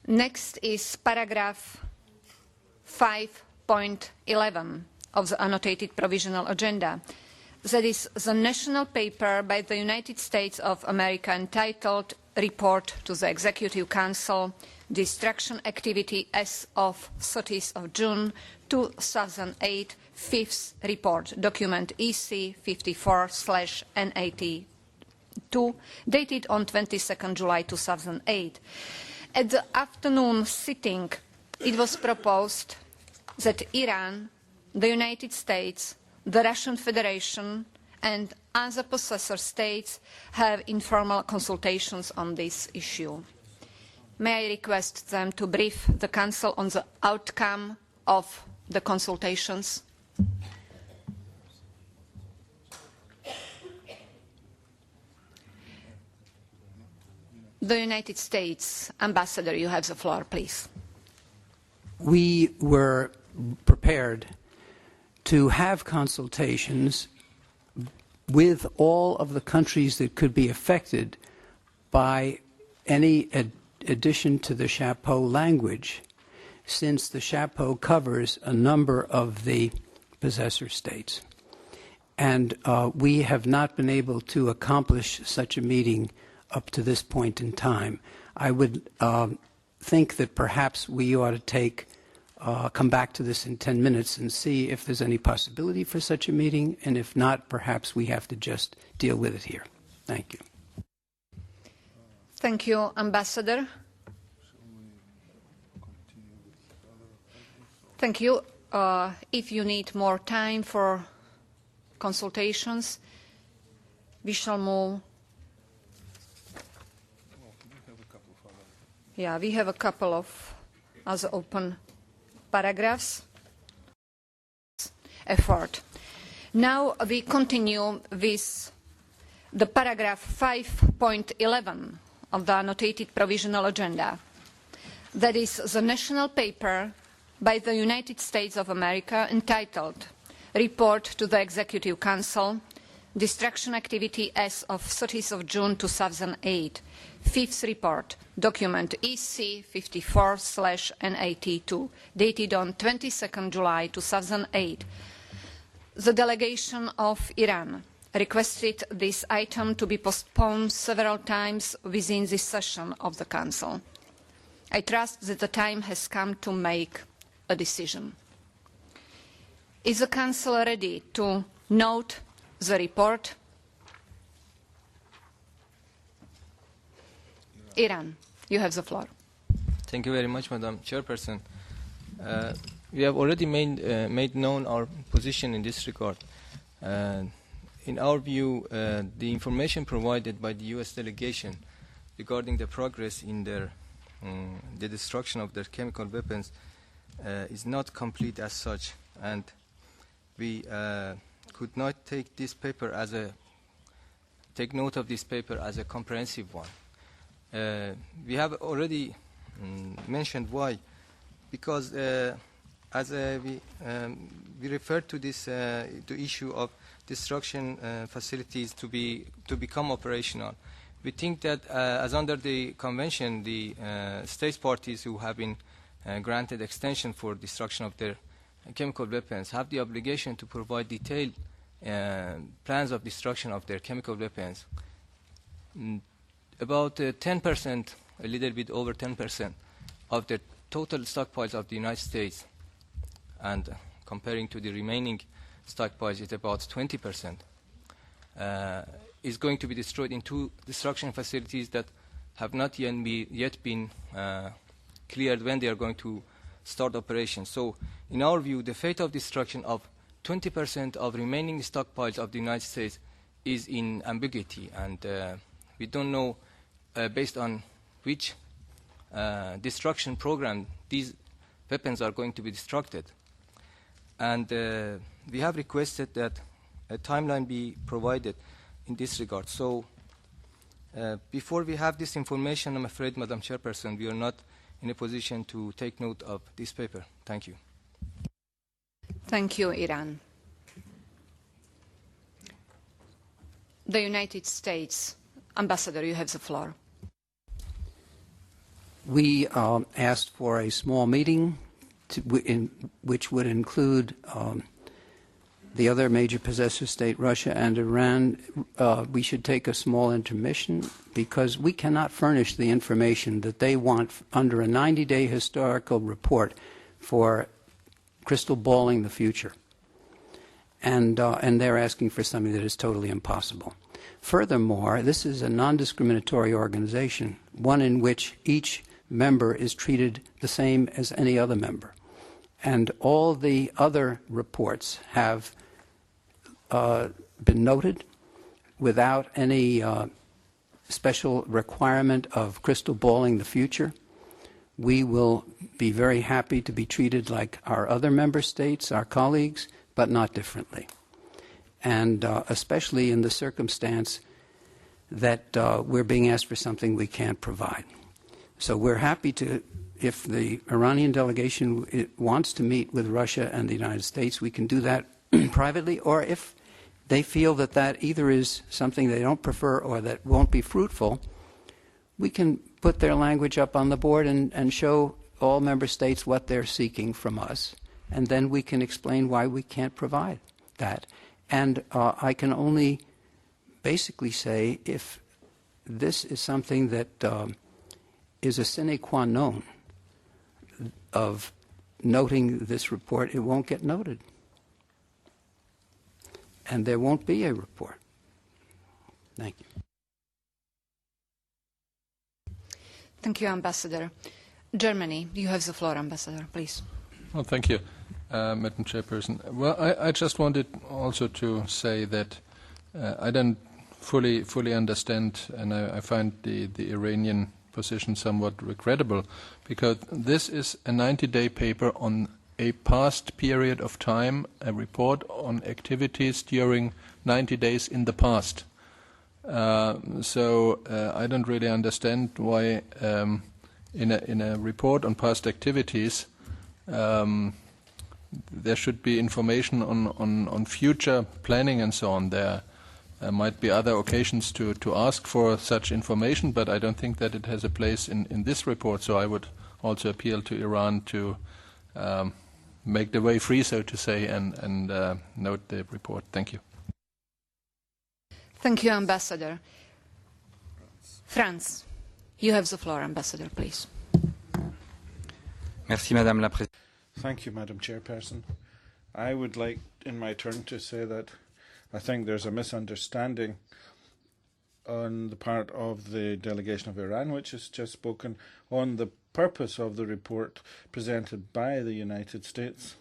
Next is paragraph 5.11 of the annotated provisional agenda. That is the national paper by the United States of America entitled Report to the Executive Council, Destruction Activity as of 30th of June 2008, fifth report, document EC 54/NAT2, dated on 22nd July 2008. At the afternoon sitting, it was proposed that Iran, the United States, the Russian Federation, and other possessor states have informal consultations on this issue. May I request them to brief the Council on the outcome of the consultations? The United States Ambassador, you have the floor, please. We were prepared to have consultations with all of the countries that could be affected by any addition to the chapeau language, since the chapeau covers a number of the possessor states. And we have not been able to accomplish such a meeting up to this point in time. I would think that perhaps we ought to come back to this in 10 minutes and see if there's any possibility for such a meeting, and if not, perhaps we have to just deal with it here. Thank you. Thank you, Ambassador. Thank you. If you need more time for consultations, we shall move. Yeah, we have a couple of other open paragraphs. Effort. Now we continue with the paragraph 5.11 of the annotated provisional agenda. That is the national paper by the United States of America entitled Report to the Executive Council, Destruction Activity as of 30th of June 2008, fifth report, document EC 54/NAT2, dated on 22nd July 2008. The delegation of Iran requested this item to be postponed several times within this session of the Council. I trust that the time has come to make a decision. Is the Council ready to note the report? Iran, you have the floor. Thank you very much, Madam Chairperson. We have already made known our position in this regard. In our view, the information provided by the U.S. delegation regarding the progress in the destruction of their chemical weapons is not complete as such, and we could not take note of this paper as a comprehensive one. We have already mentioned why, because as we referred to this to issue of destruction facilities to become operational. We think that as under the convention, the states parties who have been granted extension for destruction of their chemical weapons have the obligation to provide detailed plans of destruction of their chemical weapons. About 10%, a little bit over 10% of the total stockpiles of the United States, and comparing to the remaining stockpiles, it's about 20%, is going to be destroyed in two destruction facilities that have not yet been cleared when they are going to start operations. So, in our view, the fate of destruction of 20% of remaining stockpiles of the United States is in ambiguity, and we don't know based on which destruction program these weapons are going to be destructed. And we have requested that a timeline be provided in this regard. So before we have this information, I'm afraid, Madam Chairperson, we are not in a position to take note of this paper. Thank you. Thank you, Iran. The United States Ambassador, you have the floor. We asked for a small meeting which would include the other major possessor state, Russia and Iran. We should take a small intermission because we cannot furnish the information that they want under a 90-day historical report for crystal balling the future. And they're asking for something that is totally impossible. Furthermore, this is a non-discriminatory organization, one in which each member is treated the same as any other member. And all the other reports have been noted without any special requirement of crystal balling the future. We will be very happy to be treated like our other member states, our colleagues, but not differently. And especially in the circumstance that we're being asked for something we can't provide. So we're happy to, if the Iranian delegation wants to meet with Russia and the United States, we can do that privately, or if they feel that that either is something they don't prefer or that won't be fruitful, we can put their language up on the board and show all member states what they're seeking from us, and then we can explain why we can't provide that. And I can only basically say if this is something that is a sine qua non of noting this report, it won't get noted. And there won't be a report. Thank you. Thank you, Ambassador. Germany, you have the floor, Ambassador, please. Well, thank you, Madam Chairperson. Well, I just wanted also to say that I don't fully understand, and I find the Iranian position somewhat regrettable, because this is a 90-day paper on a past period of time, a report on activities during 90 days in the past. So I don't really understand why in a report on past activities there should be information on future planning and so on. There might be other occasions to ask for such information, but I don't think that it has a place in this report. So I would also appeal to Iran to make the way free, so to say, and note the report. Thank you. Thank you, Ambassador. France, you have the floor, Ambassador, please. Merci, Madame la Présidente. Thank you, Madam Chairperson. I would like, in my turn, to say that I think there's a misunderstanding on the part of the delegation of Iran, which has just spoken, on the purpose of the report presented by the United States.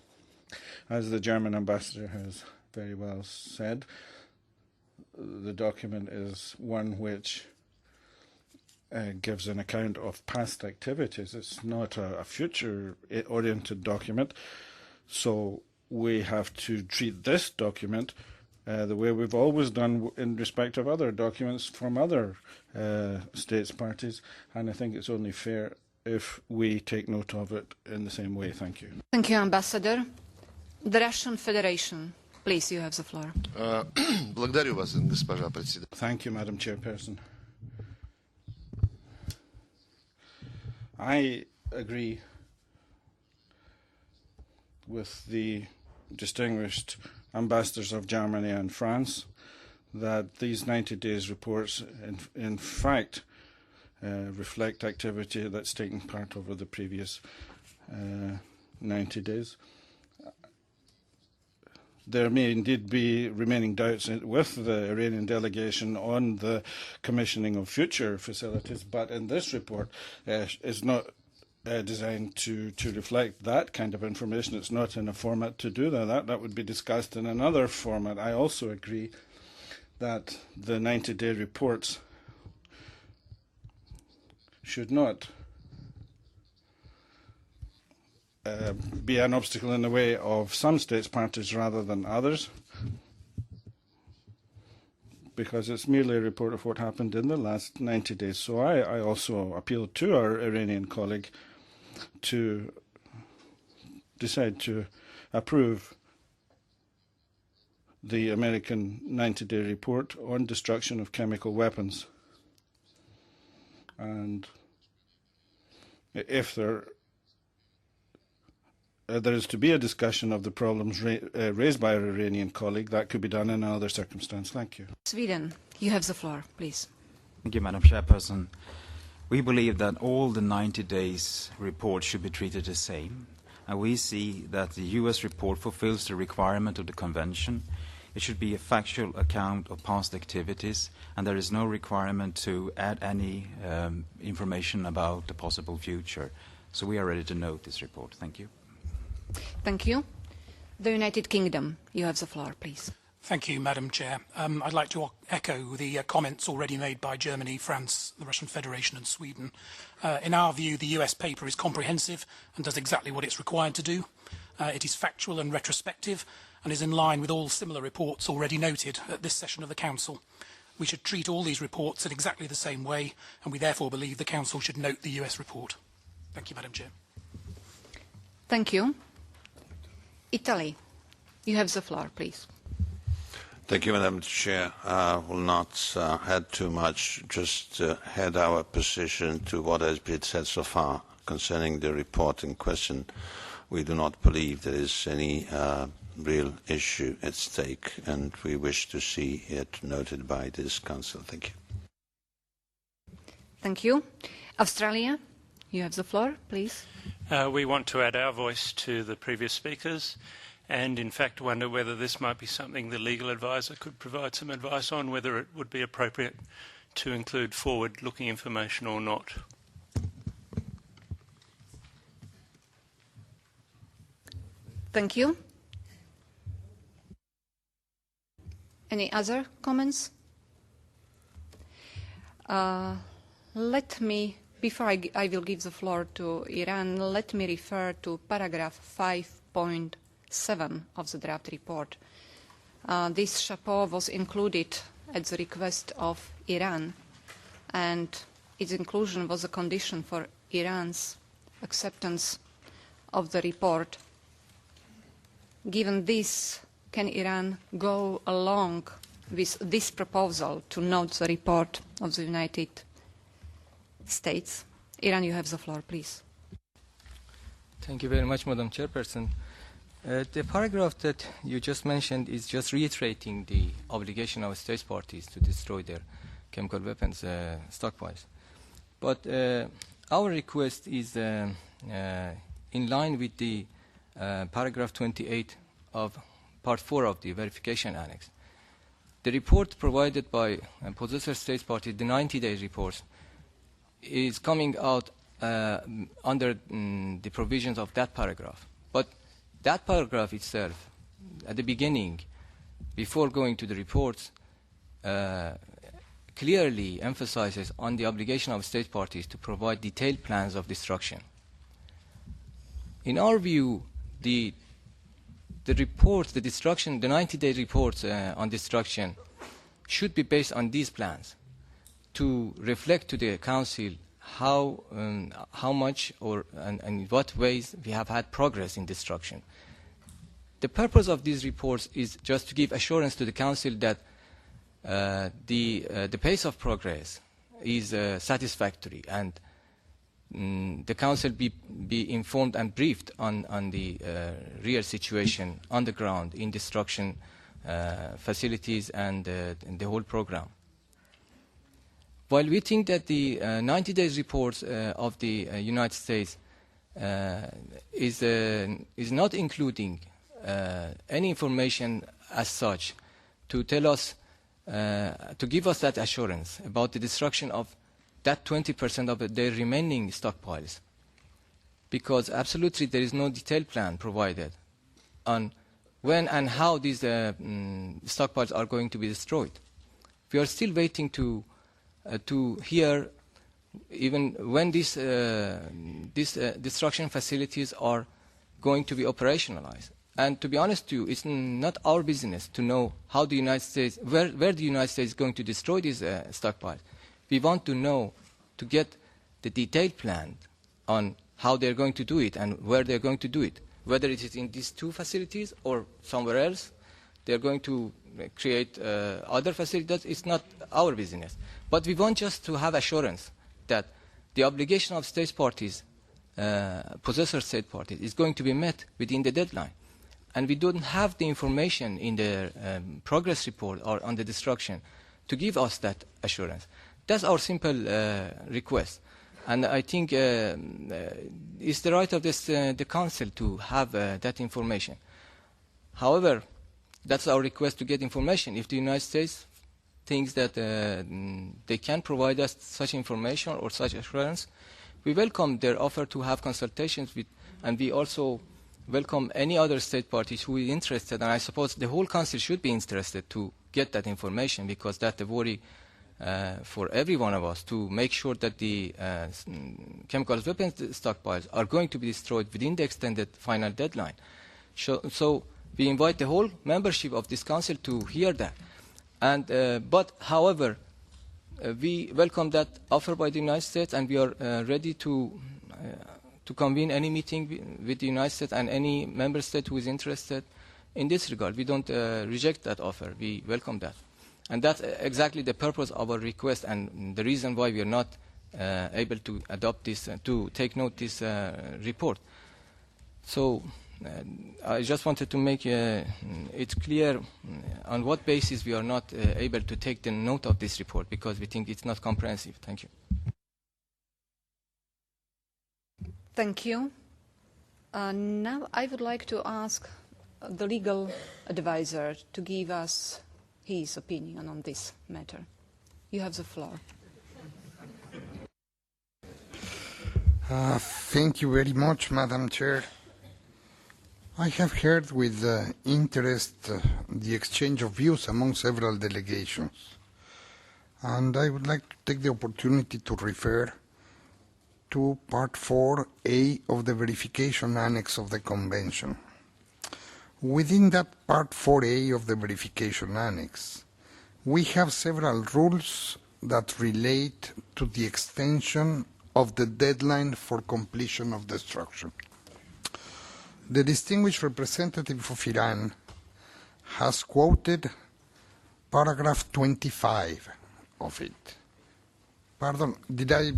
As the German ambassador has very well said, the document is one which gives an account of past activities. It's not a future-oriented document, so we have to treat this document the way we've always done in respect of other documents from other states parties, and I think it's only fair if we take note of it in the same way. Thank you. Thank you, Ambassador. The Russian Federation, please, you have the floor. Благодарю вас, госпожа председатель. Thank you, Madam Chairperson. I agree with the distinguished ambassadors of Germany and France that these 90 days reports in fact reflect activity that's taken part over the previous 90 days. There may indeed be remaining doubts with the Iranian delegation on the commissioning of future facilities, but in this report is not designed to reflect that kind of information. It's not in a format to do that. That would be discussed in another format. I also agree that the 90-day reports should not be an obstacle in the way of some states parties rather than others, because it's merely a report of what happened in the last 90 days. So I also appeal to our Iranian colleague to decide to approve the American 90-day report on destruction of chemical weapons. And if there is to be a discussion of the problems raised by our Iranian colleague, that could be done in another circumstance. Thank you. Sweden, you have the floor, please. Thank you, Madam Chairperson. We believe that all the 90 days reports should be treated the same, and we see that the US report fulfills the requirement of the Convention. It should be a factual account of past activities, and there is no requirement to add any information about the possible future. So we are ready to note this report. Thank you. Thank you. The United Kingdom, you have the floor, please. Thank you, Madam Chair. I'd like to echo the comments already made by Germany, France, the Russian Federation and Sweden. In our view, the US paper is comprehensive and does exactly what it's required to do. It is factual and retrospective and is in line with all similar reports already noted at this session of the Council. We should treat all these reports in exactly the same way, and we therefore believe the Council should note the US report. Thank you, Madam Chair. Thank you. Italy, you have the floor, please. Thank you, Madam Chair. I will not add too much, just add our position to what has been said so far concerning the report in question. We do not believe there is any real issue at stake, and we wish to see it noted by this Council. Thank you. Thank you. Australia, you have the floor, please. We want to add our voice to the previous speakers, and in fact wonder whether this might be something the legal advisor could provide some advice on, whether it would be appropriate to include forward-looking information or not. Thank you. Any other comments? Let me, before I will give the floor to Iran, let me refer to paragraph 5.7 of the draft report. This chapeau was included at the request of Iran, and its inclusion was a condition for Iran's acceptance of the report. Given this, can Iran go along with this proposal to note the report of the United States? Iran, you have the floor, please. Thank you very much, Madam Chairperson. The paragraph that you just mentioned is just reiterating the obligation of states parties to destroy their chemical weapons stockpiles. But our request is in line with the paragraph 28 of Part 4 of the Verification Annex. The report provided by possessor states parties, the 90-day reports, is coming out under the provisions of that paragraph. But that paragraph itself, at the beginning, before going to the reports, clearly emphasizes on the obligation of state parties to provide detailed plans of destruction. In our view, the reports, the 90-day reports on destruction should be based on these plans to reflect to the Council how much and in what ways we have had progress in destruction. The purpose of these reports is just to give assurance to the Council that the pace of progress is satisfactory, and the Council be informed and briefed on the real situation on the ground in destruction facilities and the whole program. While we think that the 90 days reports of the United States is not including any information as such to tell us, to give us that assurance about the destruction of that 20% of their remaining stockpiles, because absolutely there is no detailed plan provided on when and how these stockpiles are going to be destroyed. We are still waiting to hear even when these destruction facilities are going to be operationalized. And to be honest to you, it's not our business to know how the United States, where the United States is going to destroy these stockpiles. We want to know, to get the detailed plan on how they're going to do it and where they're going to do it. Whether it is in these two facilities or somewhere else, they're going to create other facilities. It's not our business. But we want just to have assurance that the obligation of states parties possessor state parties is going to be met within the deadline. And we don't have the information in the progress report or on the destruction to give us that assurance. That's our simple request. And I think it's the right of the Council to have that information. However, that's our request to get information. If the United States thinks that they can provide us such information or such assurance, we welcome their offer to have consultations with, and we also welcome any other state parties who is interested. And I suppose the whole Council should be interested to get that information, because that's a worry for every one of us, to make sure that the chemical weapons stockpiles are going to be destroyed within the extended final deadline. So we invite the whole membership of this Council to hear that. And, but, however, we welcome that offer by the United States, and we are ready to convene any meeting with the United States and any member state who is interested in this regard. We don't reject that offer. We welcome that. And that's exactly the purpose of our request and the reason why we are not able to adopt this, to take note this report. So I just wanted to make it clear on what basis we are not able to take the note of this report, because we think it's not comprehensive. Thank you. Thank you. Now I would like to ask the legal advisor to give us his opinion on this matter. You have the floor. Thank you very much, Madam Chair. I have heard with interest the exchange of views among several delegations, and I would like to take the opportunity to refer to Part 4A of the Verification Annex of the Convention. Within that Part 4A of the Verification Annex, we have several rules that relate to the extension of the deadline for completion of destruction. The distinguished representative of Iran has quoted paragraph 25 of it. Pardon, did I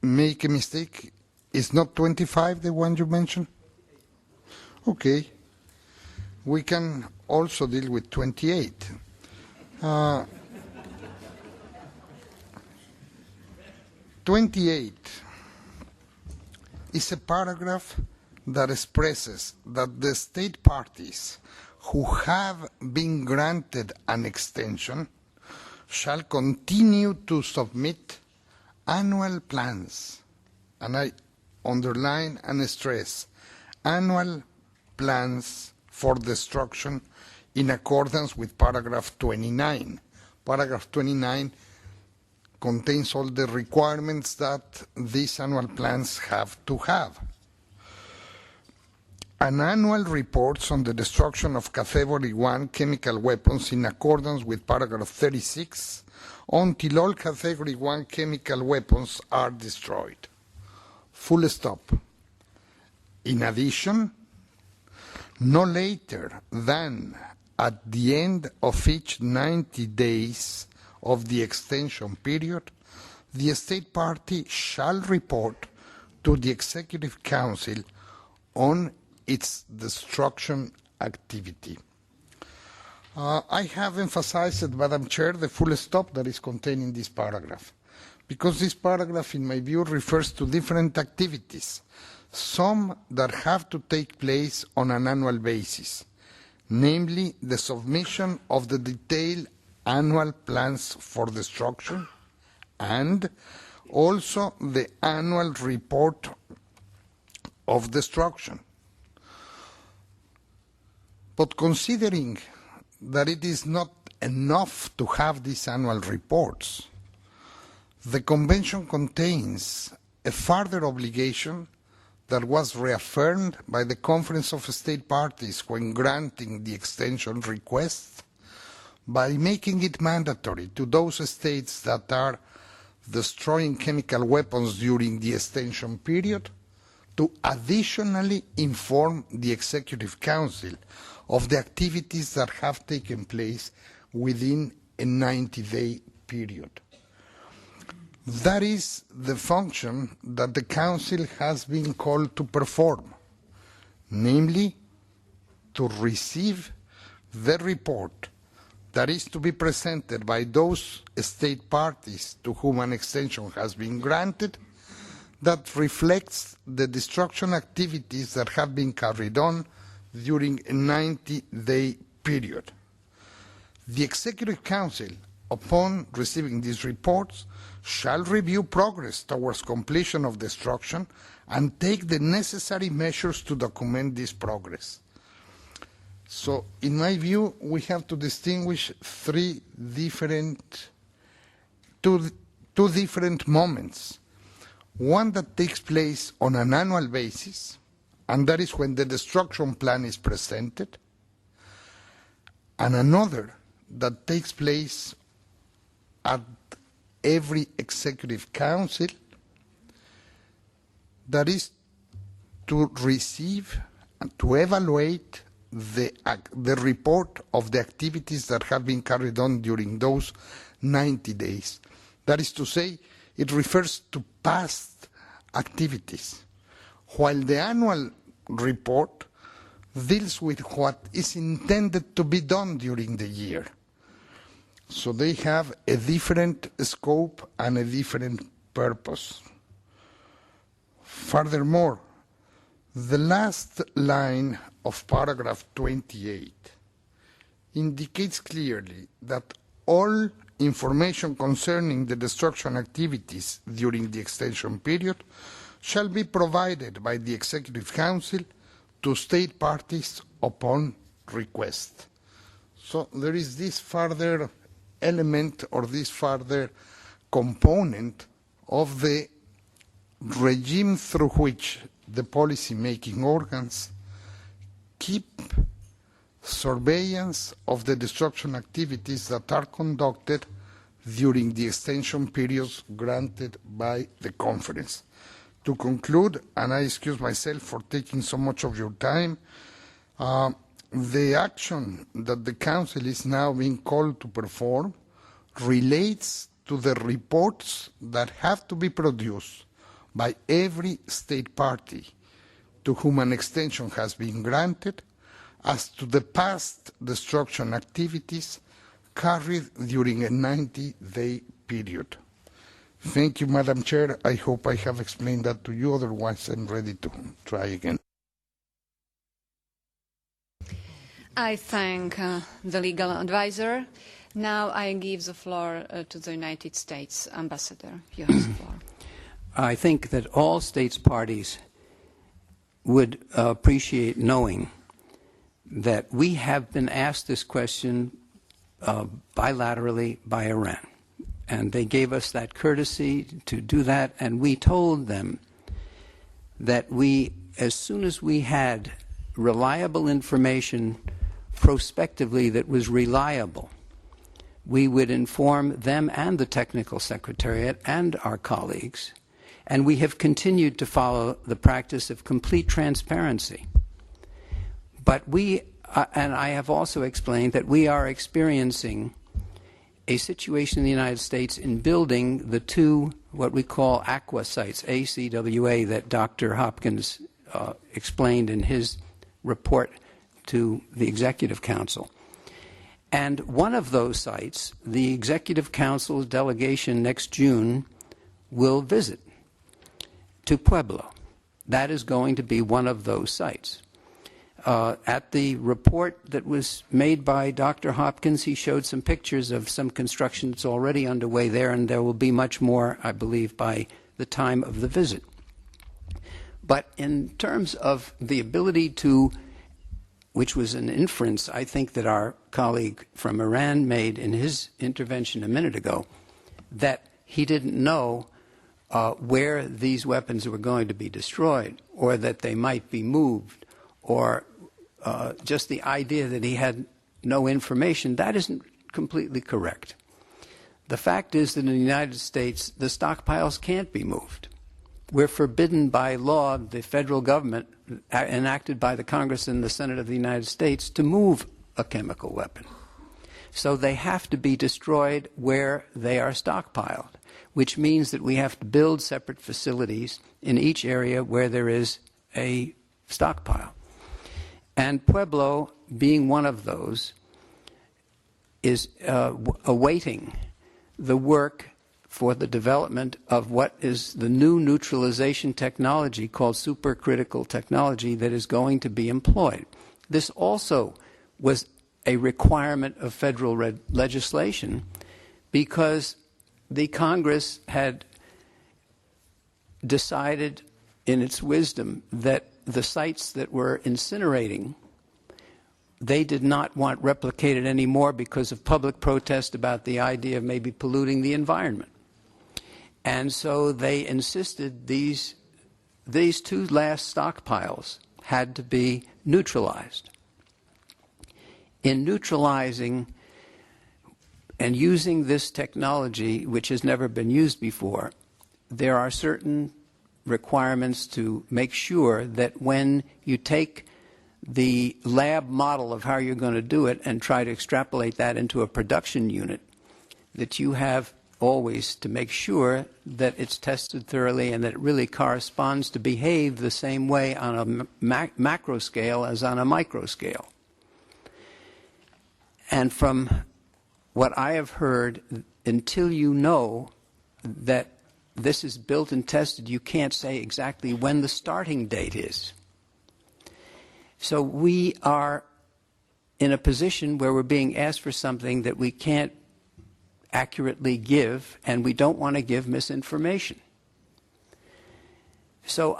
make a mistake? Is not 25 the one you mentioned? Okay. We can also deal with 28. 28 is a paragraph that expresses that the state parties who have been granted an extension shall continue to submit annual plans, and I underline and stress, annual plans for destruction in accordance with paragraph 29. Paragraph 29 contains all the requirements that these annual plans have to have. An annual reports on the destruction of Category 1 chemical weapons in accordance with paragraph 36 until all Category 1 chemical weapons are destroyed. Full stop. In addition, no later than at the end of each 90 days of the extension period, the state party shall report to the Executive Council on its destruction activity. I have emphasized, Madam Chair, the full stop that is contained in this paragraph, because this paragraph, in my view, refers to different activities, some that have to take place on an annual basis, namely the submission of the detailed annual plans for destruction and also the annual report of destruction. But considering that it is not enough to have these annual reports, the Convention contains a further obligation that was reaffirmed by the Conference of State Parties when granting the extension request, by making it mandatory to those states that are destroying chemical weapons during the extension period to additionally inform the Executive Council of the activities that have taken place within a 90-day period. That is the function that the Council has been called to perform, namely to receive the report that is to be presented by those state parties to whom an extension has been granted that reflects the destruction activities that have been carried on during a 90-day period. The Executive Council, upon receiving these reports, shall review progress towards completion of destruction and take the necessary measures to document this progress. So, in my view, we have to distinguish two different moments. One that takes place on an annual basis, and that is when the destruction plan is presented, and another that takes place at every Executive Council, that is to receive and to evaluate the report of the activities that have been carried on during those 90 days. That is to say, it refers to past activities, while the annual report deals with what is intended to be done during the year. So they have a different scope and a different purpose. Furthermore, the last line of paragraph 28 indicates clearly that all information concerning the destruction activities during the extension period shall be provided by the Executive Council to state parties upon request. So there is this further element or this further component of the regime through which the policy-making organs keep surveillance of the destruction activities that are conducted during the extension periods granted by the conference. To conclude, and I excuse myself for taking so much of your time, the action that the Council is now being called to perform relates to the reports that have to be produced by every state party to whom an extension has been granted as to the past destruction activities carried during a 90-day period. Thank you, Madam Chair. I hope I have explained that to you. Otherwise, I'm ready to try again. I thank the legal advisor. Now I give the floor to the United States Ambassador. You have the floor. I think that all states parties would appreciate knowing that we have been asked this question bilaterally by Iran. And they gave us that courtesy to do that, and we told them that we, as soon as we had reliable information prospectively that was reliable, we would inform them and the Technical Secretariat and our colleagues. And we have continued to follow the practice of complete transparency. But we, and I have also explained that we are experiencing a situation in the United States in building the two, what we call aqua sites, ACWA, that Dr. Hopkins explained in his report to the Executive Council. And one of those sites, the Executive Council's delegation next June will visit to Pueblo. That is going to be one of those sites. At the report that was made by Dr. Hopkins, he showed some pictures of some construction that's already underway there, and there will be much more, I believe, by the time of the visit. But in terms of the ability to, which was an inference I think that our colleague from Iran made in his intervention a minute ago, that he didn't know where these weapons were going to be destroyed, or that they might be moved, or just the idea that he had no information, that isn't completely correct. The fact is that in the United States, the stockpiles can't be moved. We're forbidden by law, the federal government, enacted by the Congress and the Senate of the United States, to move a chemical weapon. So they have to be destroyed where they are stockpiled. which means that we have to build separate facilities in each area where there is a stockpile. And Pueblo, being one of those, is awaiting the work for the development of what is the new neutralization technology called supercritical technology that is going to be employed. This also was a requirement of federal legislation because the Congress had decided in its wisdom that the sites that were incinerating, they did not want replicated anymore because of public protest about the idea of maybe polluting the environment. And so they insisted these two last stockpiles had to be neutralized. In neutralizing and using this technology, which has never been used before, there are certain requirements to make sure that when you take the lab model of how you're going to do it and try to extrapolate that into a production unit, that you have always to make sure that it's tested thoroughly and that it really corresponds to behave the same way on a macro scale as on a micro scale. And from what I have heard, until you know that this is built and tested, you can't say exactly when the starting date is. So we are in a position where we're being asked for something that we can't accurately give, and we don't want to give misinformation. So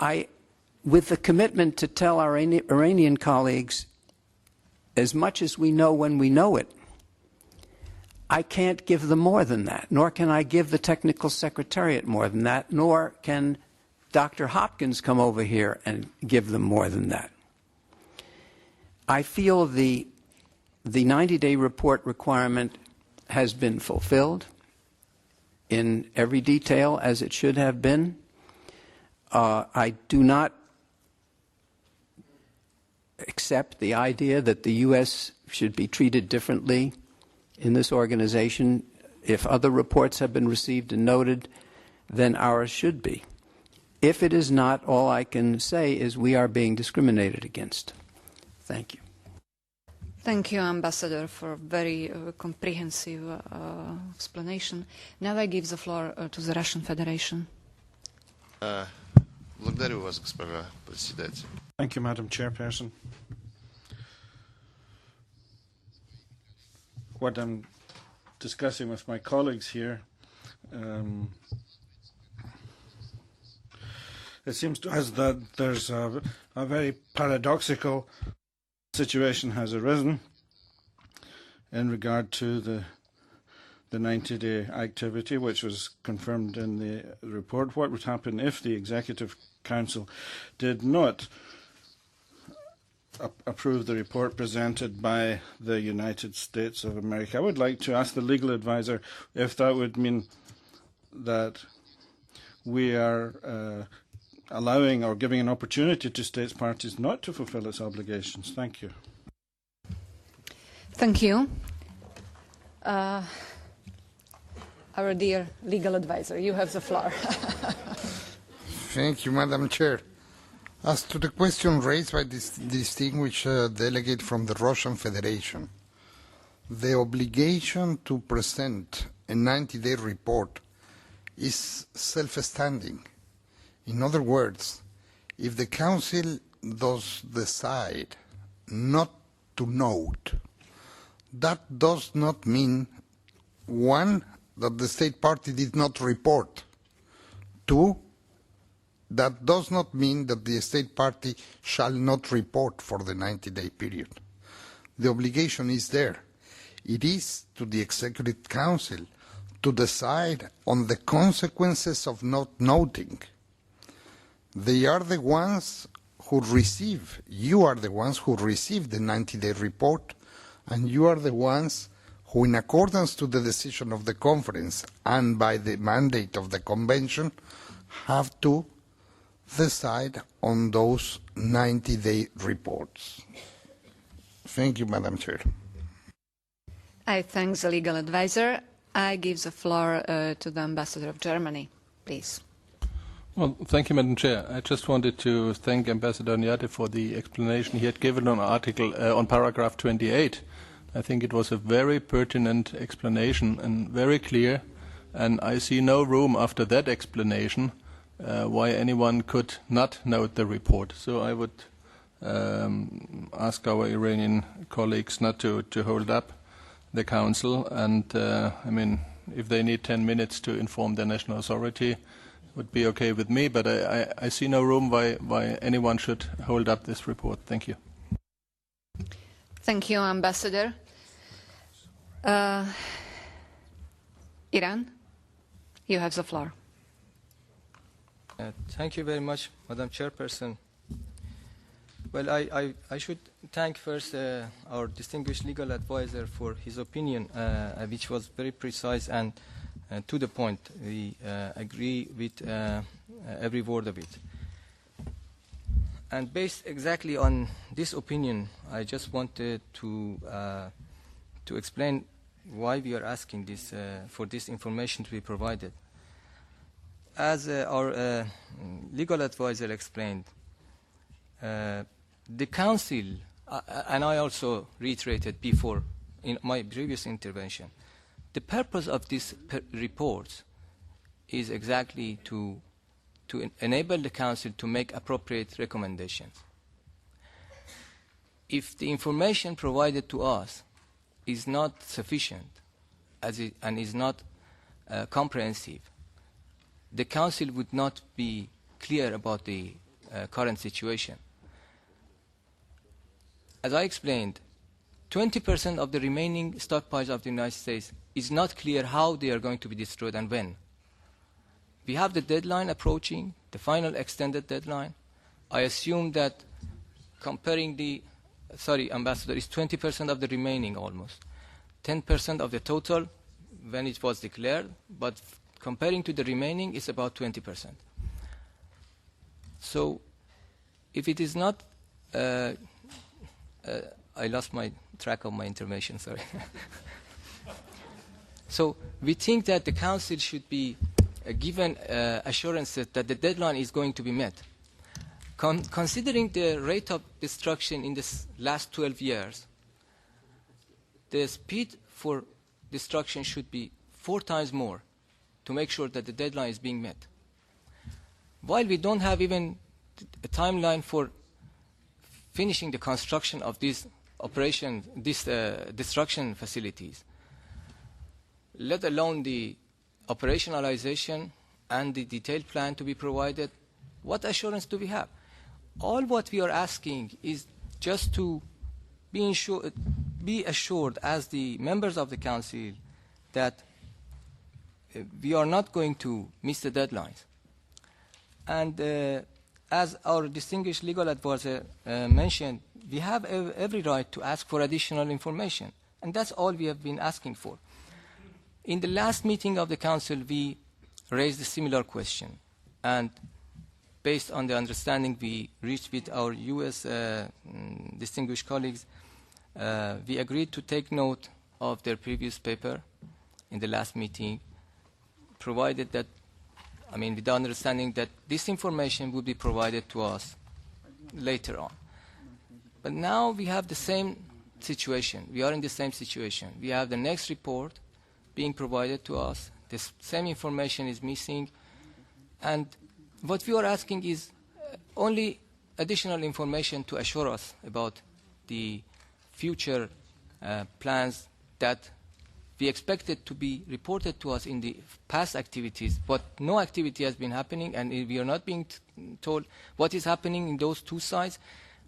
with the commitment to tell our Iranian colleagues as much as we know when we know it, I can't give them more than that, nor can I give the technical secretariat more than that, nor can Dr. Hopkins come over here and give them more than that. I feel the 90-day report requirement has been fulfilled in every detail as it should have been. I do not accept the idea that the U.S. should be treated differently in this organization. If other reports have been received and noted, then ours should be. If it is not, all I can say is we are being discriminated against. Thank you. Thank you, Ambassador, for a very comprehensive explanation. Now I give the floor to the Russian Federation. Благодарю вас, госпожа председатель. Thank you, Madam Chairperson. What I'm discussing with my colleagues here, it seems to us that there's a very paradoxical situation has arisen in regard to the 90-day activity, which was confirmed in the report. What would happen if the Executive Council did not approve the report presented by the United States of America? I would like to ask the legal advisor if that would mean that we are allowing or giving an opportunity to states parties not to fulfill its obligations. Thank you. Thank you. Our dear legal advisor, you have the floor. Thank you, Madam Chair. As to the question raised by this distinguished delegate from the Russian Federation, the obligation to present a 90-day report is self-standing. In other words, if the Council does decide not to note, that does not mean, one, that the state party did not report. Two, that does not mean that the state party shall not report for the 90-day period. The obligation is there. It is to the Executive Council to decide on the consequences of not noting. They are the ones who receive, you are the ones who receive the 90-day report, and you are the ones who, in accordance to the decision of the conference and by the mandate of the convention, have to decide on those 90-day reports. Thank you, Madam Chair. I thank the legal advisor. I give the floor to the Ambassador of Germany, please. Well, thank you, Madam Chair. I just wanted to thank Ambassador Nyate for the explanation he had given on on paragraph 28. I think it was a very pertinent explanation and very clear, and I see no room after that explanation why anyone could not note the report. So I would ask our Iranian colleagues not to hold up the Council, and I mean, if they need 10 minutes to inform their national authority, would be okay with me, but I see no room why anyone should hold up this report. Thank you. Thank you, Ambassador. Iran, you have the floor. Thank you very much, Madam Chairperson. Well, I should thank first our distinguished legal advisor for his opinion, which was very precise and to the point. We agree with every word of it. And based exactly on this opinion, I just wanted to explain why we are asking this for this information to be provided. As our legal advisor explained, the Council, and I also reiterated before in my previous intervention, the purpose of this report is exactly to enable the Council to make appropriate recommendations. If the information provided to us is not sufficient and is not comprehensive, the Council would not be clear about the current situation. As I explained, 20% of the remaining stockpiles of the United States is not clear how they are going to be destroyed and when. We have the deadline approaching, the final extended deadline. I assume that comparing the, sorry, Ambassador, is 20% of the remaining almost. 10% of the total when it was declared, but comparing to the remaining, it's about 20%. So if it is not, I lost my track of my intervention, sorry. So we think that the Council should be given assurances that the deadline is going to be met. Considering the rate of destruction in the last 12 years, the speed for destruction should be 4 times more to make sure that the deadline is being met. While we don't have even a timeline for finishing the construction of these destruction facilities, let alone the operationalization and the detailed plan to be provided, what assurance do we have? All what we are asking is just to be assured as the members of the Council that we are not going to miss the deadlines. And as our distinguished legal advisor mentioned, we have every right to ask for additional information, and that's all we have been asking for. In the last meeting of the Council, we raised a similar question, and based on the understanding we reached with our U.S. distinguished colleagues, we agreed to take note of their previous paper in the last meeting, provided that, I mean, with the understanding that this information would be provided to us later on. But now we have the same situation. We are in the same situation. We have the next report being provided to us. The same information is missing. And what we are asking is only additional information to assure us about the future plans that we expected to be reported to us in the past activities, but no activity has been happening, and we are not being told what is happening in those 2 sites,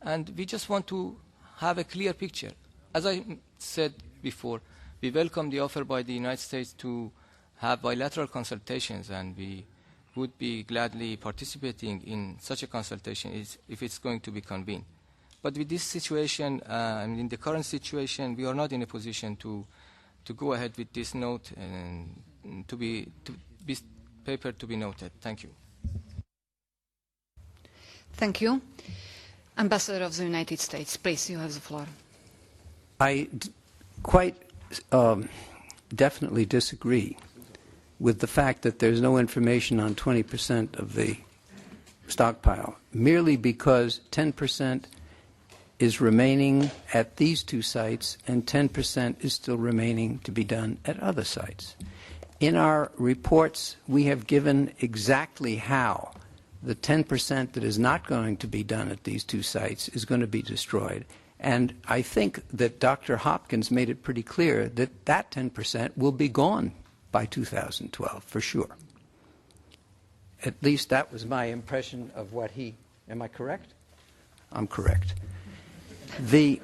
and we just want to have a clear picture. As I said before, we welcome the offer by the United States to have bilateral consultations, and we would be gladly participating in such a consultation if it's going to be convened. But with this situation, and in the current situation, we are not in a position to go ahead with this note and to be paper to be noted. Thank you. Thank you. Ambassador of the United States, please, you have the floor. I quite definitely disagree with the fact that there's no information on 20% of the stockpile, merely because 10% is remaining at these two sites and 10% is still remaining to be done at other sites. In our reports, we have given exactly how the 10% that is not going to be done at these two sites is going to be destroyed. And I think that Dr. Hopkins made it pretty clear that that 10% will be gone by 2012, for sure. At least that was my impression of what he... Am I correct? I'm correct. The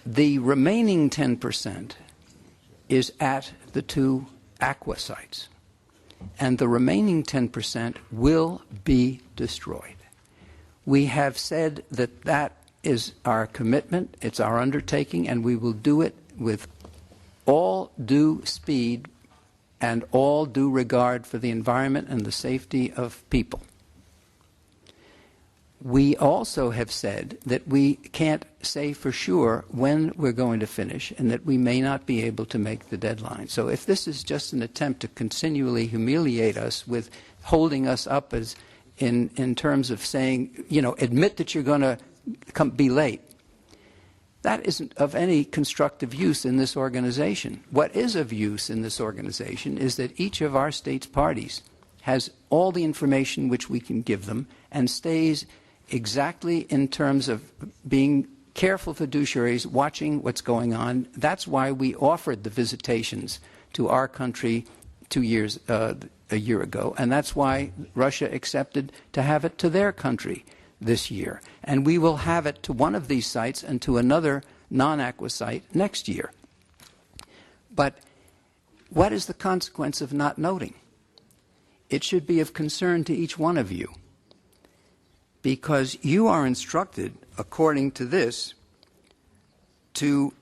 remaining 10% is at the two aqua sites, and the remaining 10% will be destroyed. We have said that that is our commitment, it's our undertaking, and we will do it with all due speed and all due regard for the environment and the safety of people. We also have said that we can't say for sure when we're going to finish and that we may not be able to make the deadline. So if this is just an attempt to continually humiliate us with holding us up as in terms of saying, you know, admit that you're going to be late, that isn't of any constructive use in this organization. What is of use in this organization is that each of our states' parties has all the information which we can give them and stays exactly in terms of being careful fiduciaries, watching what's going on. That's why we offered the visitations to our country a year ago, and that's why Russia accepted to have it to their country this year. And we will have it to one of these sites and to another non-aqua site next year. But what is the consequence of not noting? It should be of concern to each one of you, because you are instructed, according to this, to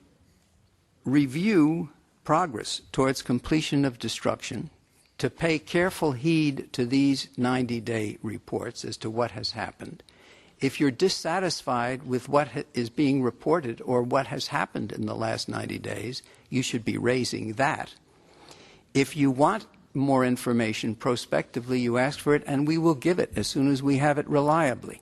review progress towards completion of destruction, to pay careful heed to these 90-day reports as to what has happened. If you're dissatisfied with what is being reported or what has happened in the last 90 days, you should be raising that. If you want more information prospectively, you ask for it, and we will give it as soon as we have it reliably.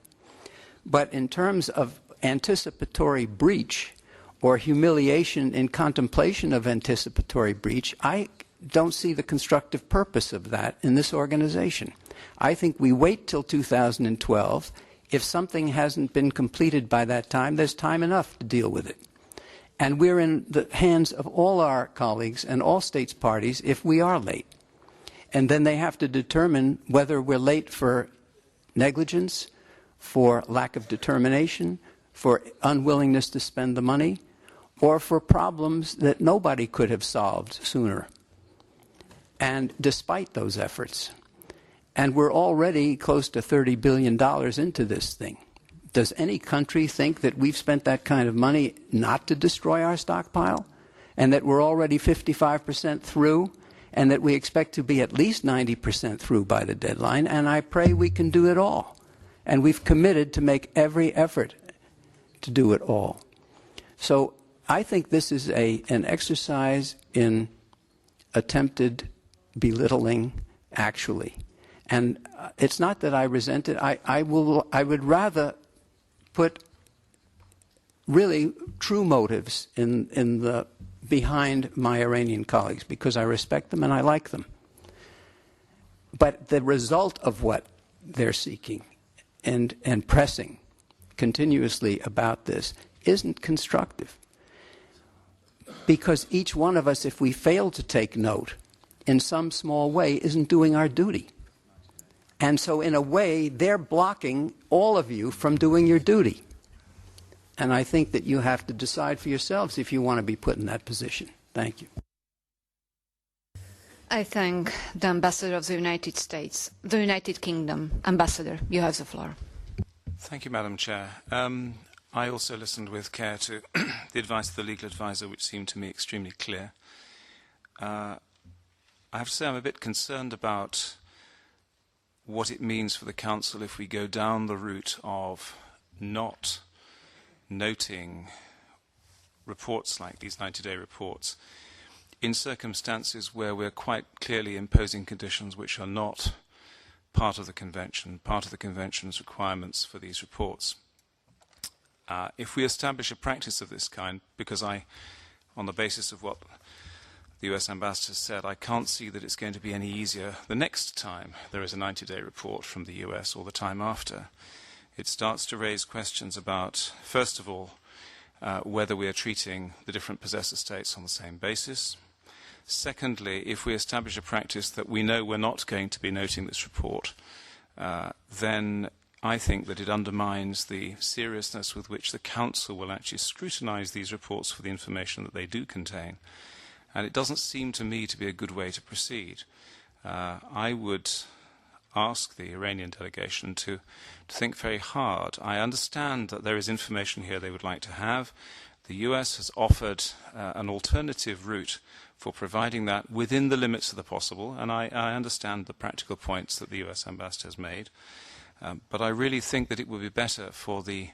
But in terms of anticipatory breach or humiliation in contemplation of anticipatory breach, I don't see the constructive purpose of that in this organization. I think we wait till 2012. If something hasn't been completed by that time, there's time enough to deal with it. And we're in the hands of all our colleagues and all states' parties if we are late. And then they have to determine whether we're late for negligence, for lack of determination, for unwillingness to spend the money, or for problems that nobody could have solved sooner. And despite those efforts, and we're already close to $30 billion into this thing. Does any country think that we've spent that kind of money not to destroy our stockpile, and that we're already 55% through, and that we expect to be at least 90% through by the deadline? And I pray we can do it all. And we've committed to make every effort to do it all. So I think this is an exercise in attempted belittling, actually. And it's not that I resent it. I would rather put really true motives behind my Iranian colleagues, because I respect them and I like them. But the result of what they're seeking and pressing continuously about this isn't constructive. Because each one of us, if we fail to take note in some small way, isn't doing our duty. And so in a way, they're blocking all of you from doing your duty. And I think that you have to decide for yourselves if you want to be put in that position. Thank you. I thank the Ambassador of the United States, the United Kingdom. Ambassador, you have the floor. Thank you, Madam Chair. I also listened with care to the advice of the legal advisor, which seemed to me extremely clear. I have to say I'm a bit concerned about what it means for the Council if we go down the route of not noting reports like these 90-day reports. in circumstances where we're quite clearly imposing conditions which are not part of the Convention's requirements for these reports. If we establish a practice of this kind, because on the basis of what the US ambassador said, I can't see that it's going to be any easier the next time there is a 90-day report from the US or the time after. It starts to raise questions about, first of all, whether we are treating the different possessor states on the same basis. Secondly, if we establish a practice that we know we're not going to be noting this report, then I think that it undermines the seriousness with which the Council will actually scrutinize these reports for the information that they do contain. And it doesn't seem to me to be a good way to proceed. I would ask the Iranian delegation to think very hard. I understand that there is information here they would like to have. The US has offered an alternative route for providing that within the limits of the possible, and I understand the practical points that the US ambassador has made. But I really think that it would be better for the,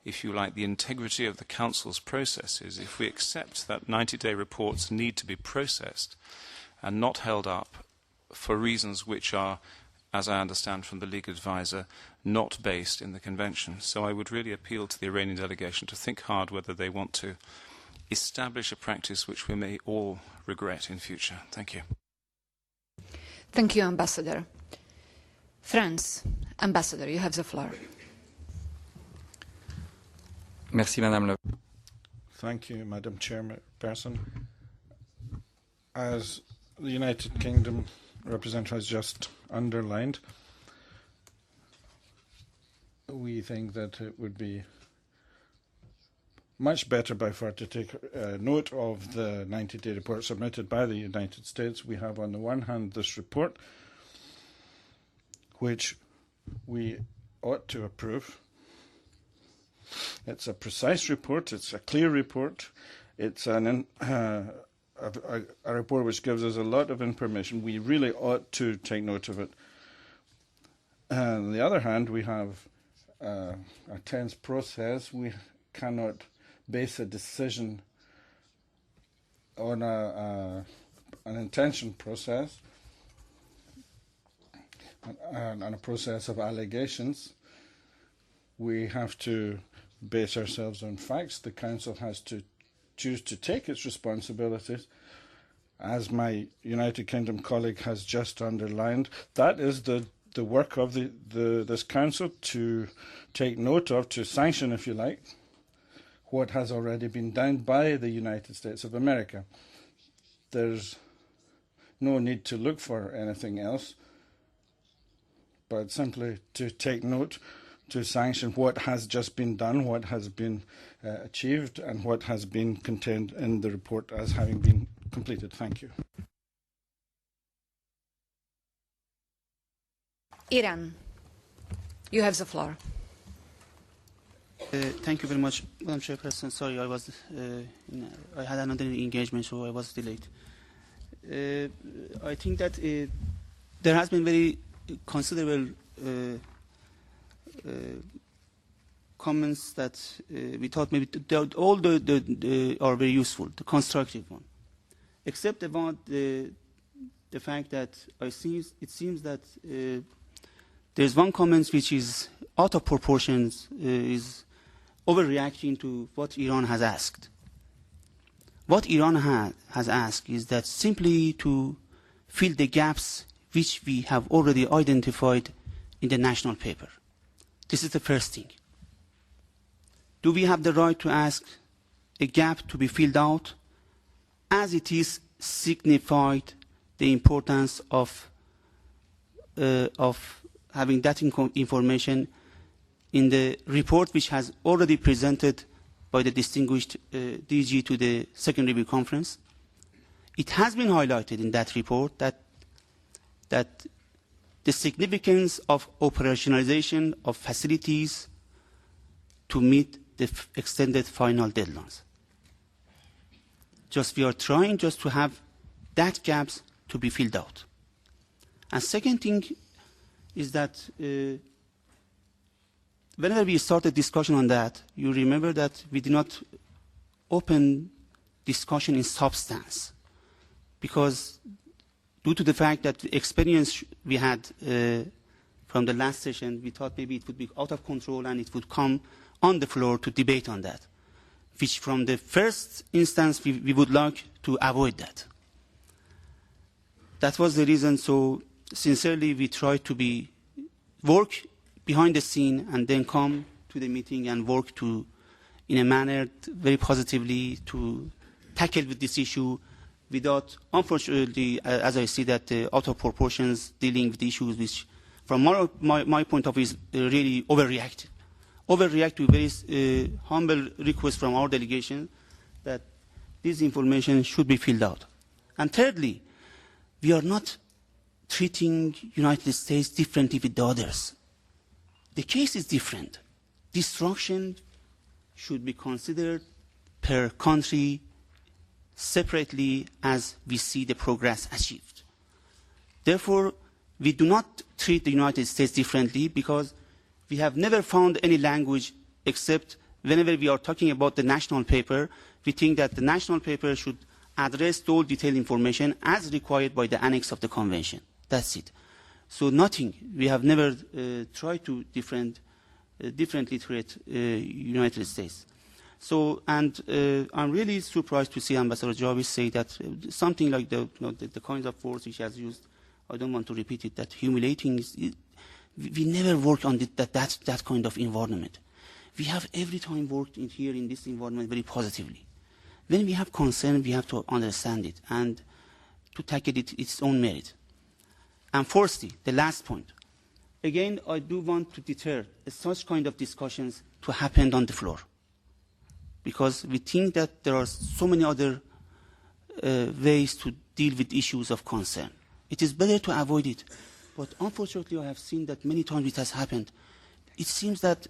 if you like, the integrity of the Council's processes if we accept that 90-day reports need to be processed and not held up for reasons which are, as I understand from the legal advisor, not based in the Convention. So I would really appeal to the Iranian delegation to think hard whether they want to establish a practice which we may all regret in future. Thank you. Thank you, Ambassador. France, Ambassador, you have the floor. Merci, Madame le... Thank you, Madam Chairperson. As the United Kingdom representative has just underlined, we think that it would be much better by far to take note of the 90-day report submitted by the United States. We have on the one hand this report, which we ought to approve. It's a precise report, it's a clear report, it's a report which gives us a lot of information. We really ought to take note of it. On the other hand, we have a tense process. We cannot base a decision on an intention process and a process of allegations. We have to base ourselves on facts. The Council has to choose to take its responsibilities. As my United Kingdom colleague has just underlined, that is the work of this Council, to take note of, to sanction, if you like, what has already been done by the United States of America. There's no need to look for anything else, but simply to take note, to sanction what has just been done, what has been achieved, and what has been contained in the report as having been completed. Thank you. Iran, you have the floor. Thank you very much, Madam Chairperson. Sorry, I had another engagement, so I was delayed. I think that there has been very considerable comments that we thought maybe all are very useful, the constructive one, except about the fact that it seems that there's one comment which is out of proportions, is overreacting to what Iran has asked. What Iran has asked is that simply to fill the gaps which we have already identified in the national paper. This is the first thing. Do we have the right to ask a gap to be filled out as it is signified the importance of having that information in the report which has already presented by the distinguished DG to the second review conference? It has been highlighted in that report that the significance of operationalization of facilities to meet the extended final deadlines. We are trying just to have that gaps to be filled out. And second thing is that whenever we started discussion on that, you remember that we did not open discussion in substance. because due to the fact that the experience we had from the last session, we thought maybe it would be out of control and it would come on the floor to debate on that, which from the first instance we would like to avoid that. That was the reason, so sincerely we tried to work behind the scene and then come to the meeting and work in a manner very positively to tackle with this issue without, unfortunately, as I see that out of proportions dealing with issues which, from my point of view, is really overreact to very humble request from our delegation that this information should be filled out. And thirdly, we are not treating United States differently with the others. The case is different. Destruction should be considered per country separately as we see the progress achieved. Therefore, we do not treat the United States differently because we have never found any language except whenever we are talking about the national paper, we think that the national paper should address all detailed information as required by the annex of the convention. That's it. So nothing. We have never tried to differently treat United States. So, and I'm really surprised to see Ambassador Javits say that something like the kinds of words which he has used, I don't want to repeat it, that humiliating, we never work on that kind of environment. We have every time worked here in this environment very positively. When we have concern, we have to understand it and to tackle it its own merit. And fourthly, the last point. Again, I do want to deter such kind of discussions to happen on the floor, because we think that there are so many other ways to deal with issues of concern. It is better to avoid it. But unfortunately, I have seen that many times it has happened. It seems that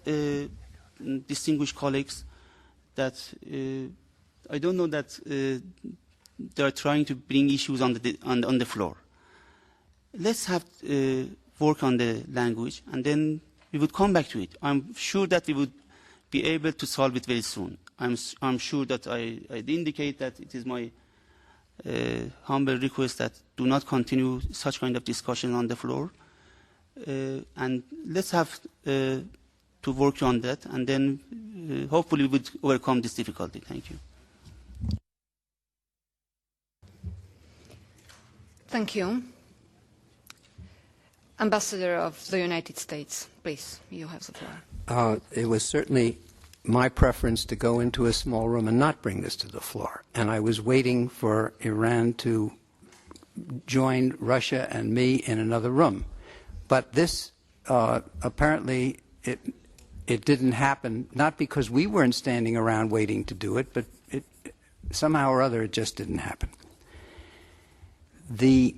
distinguished colleagues, that I don't know that they are trying to bring issues on the floor. Let's have work on the language, and then we would come back to it. I'm sure that we would be able to solve it very soon. I'm sure that I indicate that it is my humble request that do not continue such kind of discussion on the floor. And let's have to work on that, and then hopefully we would overcome this difficulty. Thank you. Thank you. Ambassador of the United States, please, you have the floor. It was certainly my preference to go into a small room and not bring this to the floor. And I was waiting for Iran to join Russia and me in another room. But this, apparently, it didn't happen, not because we weren't standing around waiting to do it, but somehow or other it just didn't happen. The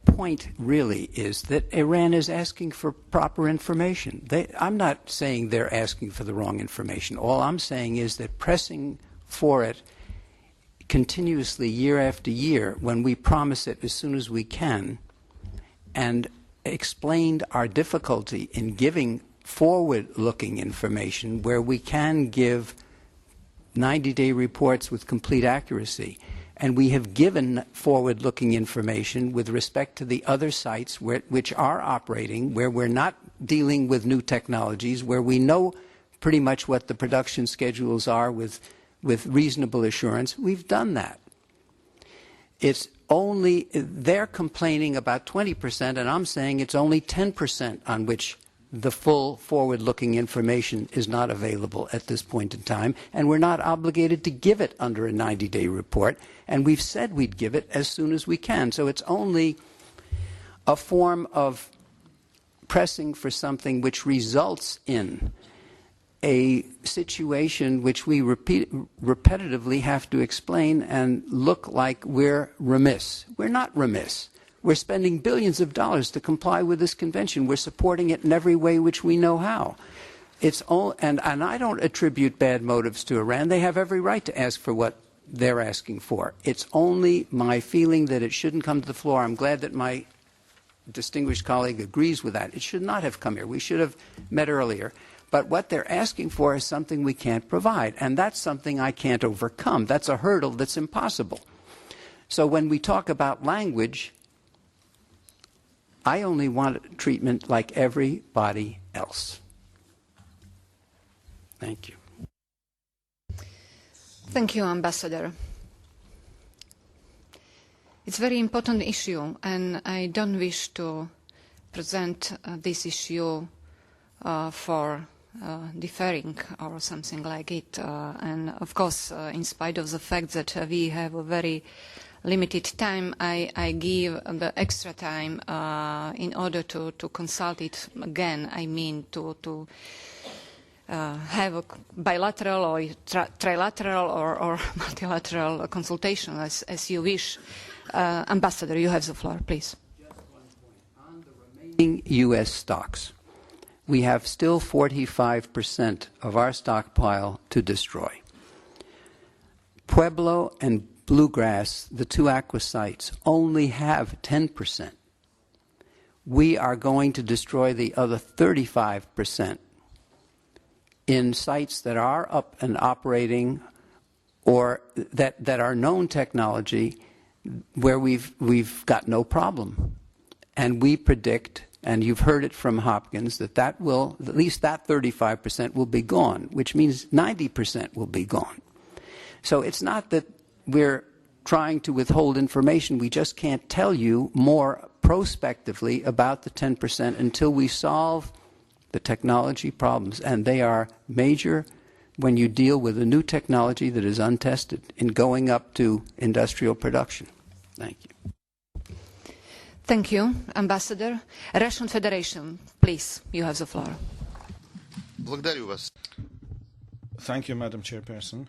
point really is that Iran is asking for proper information. I'm not saying they're asking for the wrong information. All I'm saying is that pressing for it continuously year after year, when we promise it as soon as we can, and explained our difficulty in giving forward-looking information where we can give 90-day reports with complete accuracy. And we have given forward-looking information with respect to the other sites which are operating, where we're not dealing with new technologies, where we know pretty much what the production schedules are with reasonable assurance. We've done that. It's only, they're complaining about 20%, and I'm saying it's only 10% on which the full forward-looking information is not available at this point in time, and we're not obligated to give it under a 90-day report, and we've said we'd give it as soon as we can. So it's only a form of pressing for something which results in a situation which we repetitively have to explain and look like we're remiss. We're not remiss. We're spending billions of dollars to comply with this convention. We're supporting it in every way which we know how. It's all, and I don't attribute bad motives to Iran. They have every right to ask for what they're asking for. It's only my feeling that it shouldn't come to the floor. I'm glad that my distinguished colleague agrees with that. It should not have come here. We should have met earlier. But what they're asking for is something we can't provide, and that's something I can't overcome. That's a hurdle that's impossible. So when we talk about language, I only want treatment like everybody else. Thank you. Thank you, Ambassador. It's a very important issue, and I don't wish to present this issue for deferring or something like it. And of course, in spite of the fact that we have a very limited time, I give the extra time in order to consult it again. I mean to have a bilateral or trilateral or multilateral consultation as you wish. Ambassador, you have the floor, please. On the remaining U.S. stocks, we have still 45% of our stockpile to destroy. Pueblo and Bluegrass, the two aqua sites, only have 10%. We are going to destroy the other 35% in sites that are up and operating or that are known technology where we've got no problem. And we predict, and you've heard it from Hopkins, that will, at least that 35% will be gone, which means 90% will be gone. So it's not that we're trying to withhold information. We just can't tell you more prospectively about the 10% until we solve the technology problems. And they are major when you deal with a new technology that is untested in going up to industrial production. Thank you. Thank you, Ambassador. Russian Federation, please, you have the floor. Thank you, Madam Chairperson.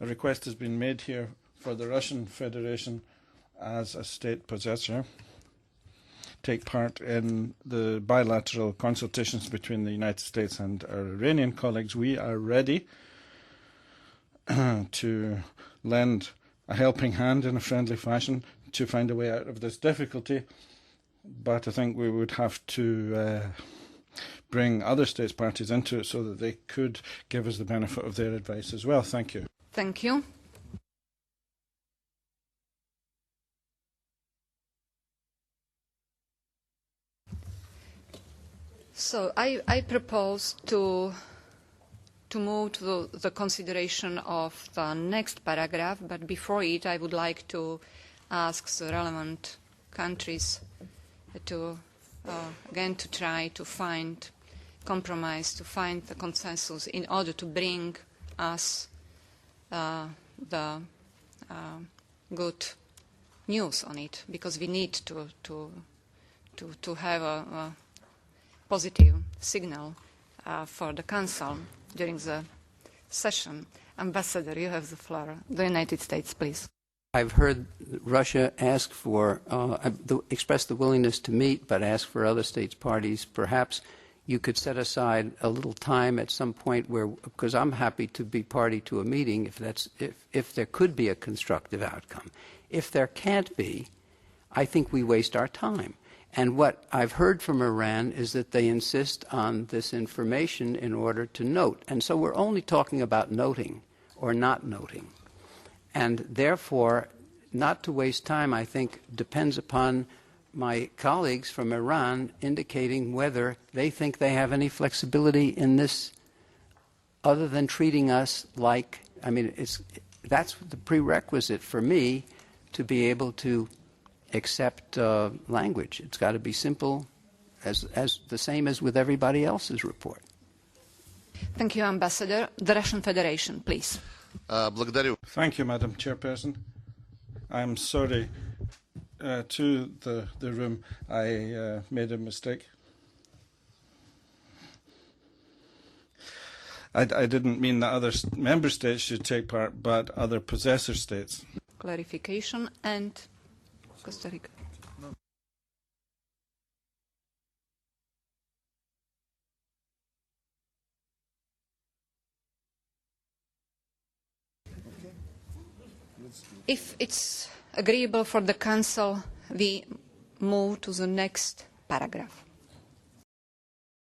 A request has been made here for the Russian Federation as a state possessor take part in the bilateral consultations between the United States and our Iranian colleagues. We are ready to lend a helping hand in a friendly fashion to find a way out of this difficulty, but I think we would have to bring other states parties into it so that they could give us the benefit of their advice as well. Thank you. Thank you. So I propose to move to the consideration of the next paragraph, but before it I would like to ask the relevant countries to again to try to find compromise, to find the consensus in order to bring us the good news on it, because we need to have a positive signal for the Council during the session. Ambassador, you have the floor. The United States, please. I've heard Russia ask for, express the willingness to meet, but ask for other states parties. Perhaps you could set aside a little time at some point where, because I'm happy to be party to a meeting if there could be a constructive outcome. If there can't be, I think we waste our time. And what I've heard from Iran is that they insist on this information in order to note. And so we're only talking about noting or not noting. And therefore, not to waste time, I think, depends upon my colleagues from Iran indicating whether they think they have any flexibility in this other than treating us like, I mean, that's the prerequisite for me to be able to accept language. It's got to be simple, as the same as with everybody else's report. Thank you, Ambassador. The Russian Federation, please. Thank you, Madam Chairperson. I'm sorry to the room. I made a mistake. I didn't mean that other member states should take part, but other possessor states. Clarification and Costa Rica. If it's agreeable for the Council, we move to the next paragraph.